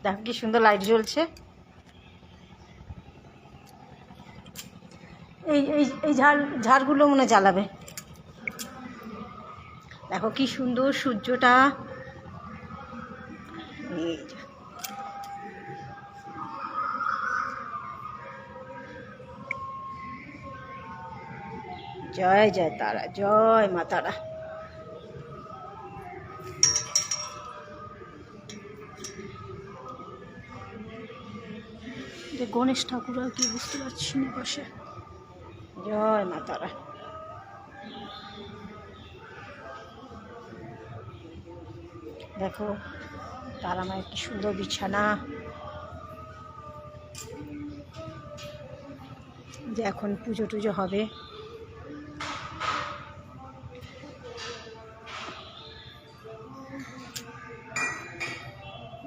দেখো কি সুন্দর লাইট জ্বলছে। এই এই এই ঝাড়গুলো মনে জ্বালাবে। দেখো কি সুন্দর সূর্যটা। এই জয় জয় তারা, জয় মা তারা। গণেশ ঠাকুর আর কি বুঝতে পারছি না পাশে। জয় মা তারা। দেখো তারা মায়ের কি সুন্দর বিছানা। যে এখন পুজো টুজো হবে।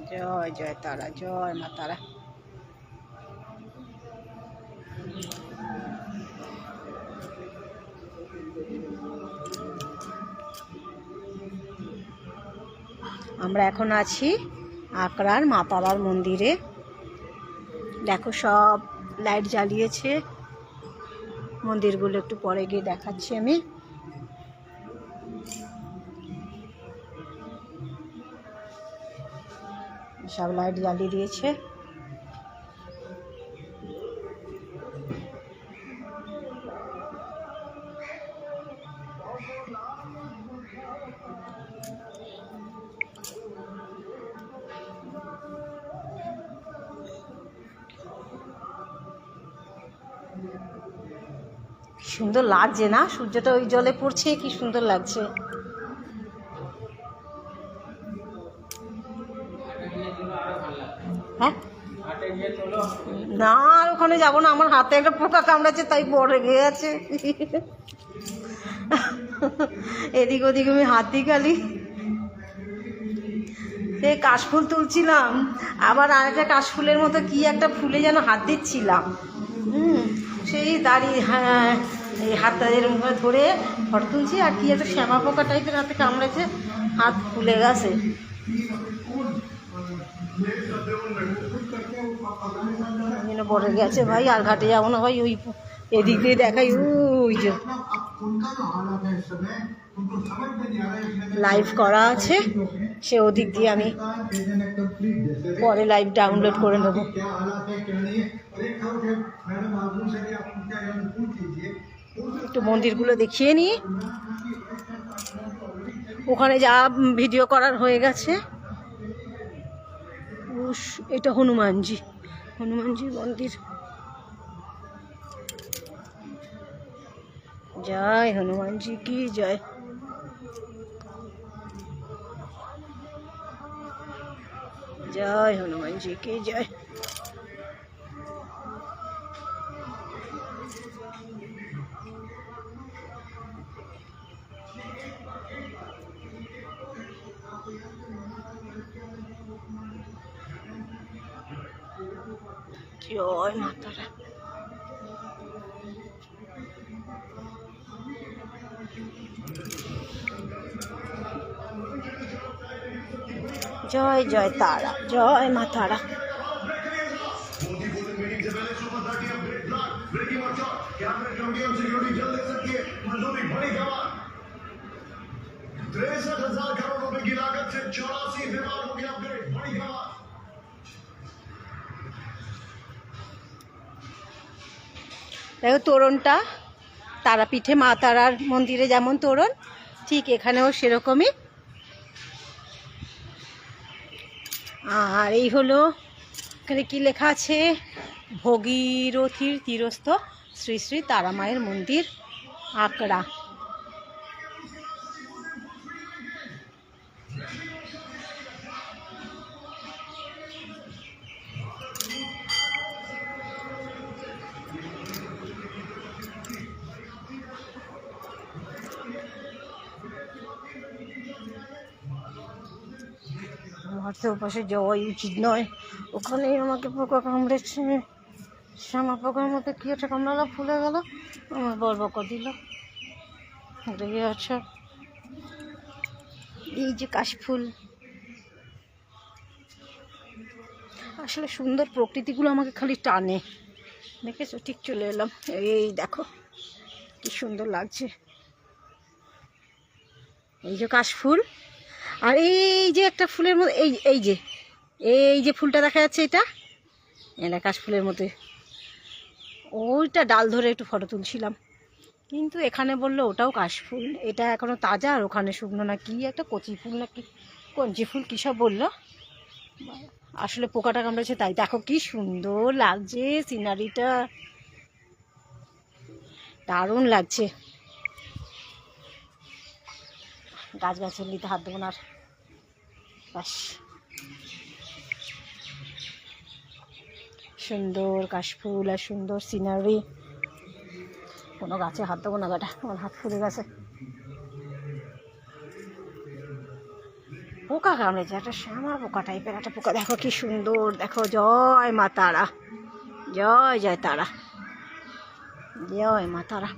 জয় জয় তারা, জয় মা তারা। আমরা এখন আছি আকরার মা তারার মন্দিরে। দেখো সব লাইট জ্বালিয়েছে। মন্দিরগুলো একটু পরে গিয়ে দেখাচ্ছি আমি। সব লাইট জ্বালিয়ে দিয়েছে। সুন্দর লাগছে না? সূর্যটা ওই জলে পড়ছে, কি সুন্দর লাগছে। হ্যাঁ না, আর ওখানে যাবো না, আমার হাতে একটা পোকা কামড়াচ্ছে, তাই বড় রেগে গেছে। এদিক ওদিক আমি হাত দিই খালি। সেই কাশফুল তুলছিলাম, আবার আরেকটা কাশফুলের মতো কি একটা ফুলে যেন হাত দিচ্ছিলাম। সেই দাঁড়িয়ে হ্যাঁ এই হাতটা এরকম করে ধরে ফটো তুলছি, আর কি একটা শ্যামা পোকা টাইপের হাতে কামড়েছে, হাত ফুলে গেছে। বড় গেছে ভাই, আর ঘাটে যাবো না ভাই। ওই এদিক দিয়ে দেখাই, ওই যে লাইভ করা আছে, সে ওদিক দিয়ে আমি পরে লাইভ ডাউনলোড করে নেব। একটু মন্দিরগুলো দেখিয়ে নিই। ওখানে যা ভিডিও করার হয়ে গেছে। এটা হনুমানজি, হনুমানজির মন্দির। জয় হনুমানজি কি জয়। জয় হনুমানজি কি জয়। জয় মা তারা। জয় জয় তারা, জয় মা তারা। দেখো তোরণটা, তারাপীঠে মা তারার মন্দিরে যেমন তোরণ, ঠিক এখানেও সেরকমই। আর এই হলো এখানে কি লেখা আছে, ভগীরথীর তীরস্থ শ্রী শ্রী তারা মায়ের মন্দির আকরা। মারতে ওপাশে যাওয়াই উচিত নয়, ওখানেই আমাকে পোকা কামড়েছে। শ্যামা পোকার মধ্যে কি একটা কামড়ালো, ফুলে গেল, আমার বর বকা দিল, রেগে আছে। এই যে কাশফুল, আসলে সুন্দর প্রকৃতিগুলো আমাকে খালি টানে। দেখেছো, ঠিক চলে এলাম। এই দেখো কি সুন্দর লাগছে, এই যে কাশফুল। আর এই যে একটা ফুলের মধ্যে এই যে ফুলটা দেখা যাচ্ছে, এটা কাশফুলের মধ্যে। ওইটা ডাল ধরে একটু ফটো তুলছিলাম, কিন্তু এখানে বললো ওটাও কাশফুল, এটা এখনো তাজা, আর ওখানে শুকনো না কি একটা কচি ফুল না কি কঞ্চি ফুল কী সব বললো। আসলে পোকাটা কামড়েছে তাই। দেখো কি সুন্দর লাগছে সিনারিটা, দারুণ লাগছে। গাছগাছালিতে হাত দেবো না আর, ব্যাস। সুন্দর কাশফুল আর সুন্দর সিনারি। কোনো গাছে হাত দেবো না বেটা, আমার হাত ফুলে গেছে। পোকা কামড়েছে, একটা শ্যামা পোকা টাইপের একটা পোকা। দেখো কি সুন্দর, দেখো। জয় মা তারা, জয় জয় তারা, জয় মা তারা।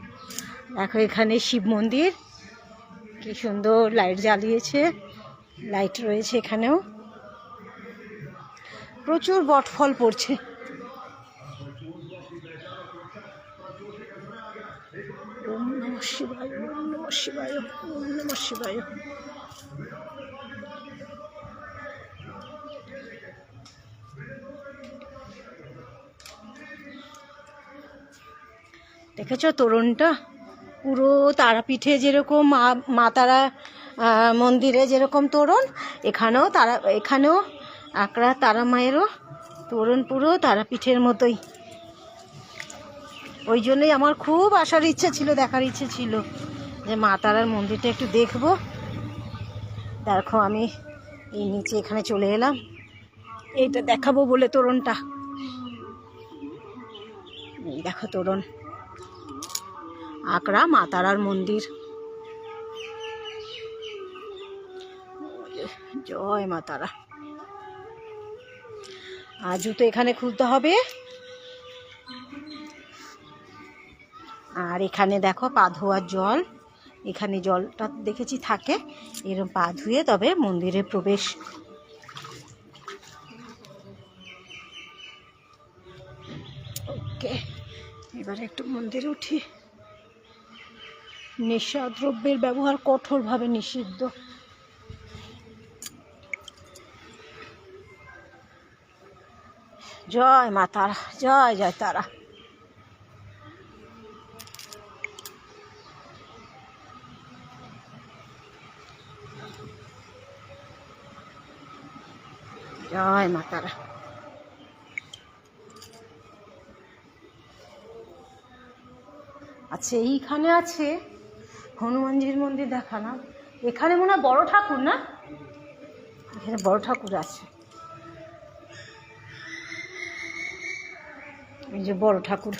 দেখো এখানে শিব মন্দির, কি সুন্দর লাইট জ্বালিয়েছে, লাইট রয়েছে এখানেও। প্রচুর বটফল পড়ছে। ওম নমঃ শিবায়, ওম নমঃ শিবায়, ওম নমঃ শিবায়। দেখেছো তোরণটা পুরো তারাপীঠে যেরকম মা তারা মন্দিরে যেরকম তোরণ, এখানেও আকড়া তারা মায়েরও তোরণ পুরো তারাপীঠের মতোই। ওই জন্যই আমার খুব আসার ইচ্ছে ছিল, দেখার ইচ্ছে ছিল যে মা তারার মন্দিরটা একটু দেখবো। দেখো আমি এই নিচে এখানে চলে এলাম এইটা দেখাবো বলে তোরণটা। এই দেখো তোরণ, আকড়া মা তারার মন্দির। জয় মা তারা। আর জুতো এখানে খুলতে হবে। আর এখানে দেখো পা ধোয়ার জল, এখানে জলটা দেখেছি থাকে, এরকম পা ধুয়ে তবে মন্দিরে প্রবেশ। ওকে, এবারে একটু মন্দিরে উঠি। নেশা দ্রব্যের ব্যবহার কঠোরভাবে নিষিদ্ধ। জয় মা তারা, জয় জয় তারা। জয় মা তারা। আচ্ছা, এইখানে আছে হনুমানজির মন্দির, দেখা না? এখানে মনে হয় বড় ঠাকুর, না? এখানে বড় ঠাকুর আছে, এই যে বড় ঠাকুর।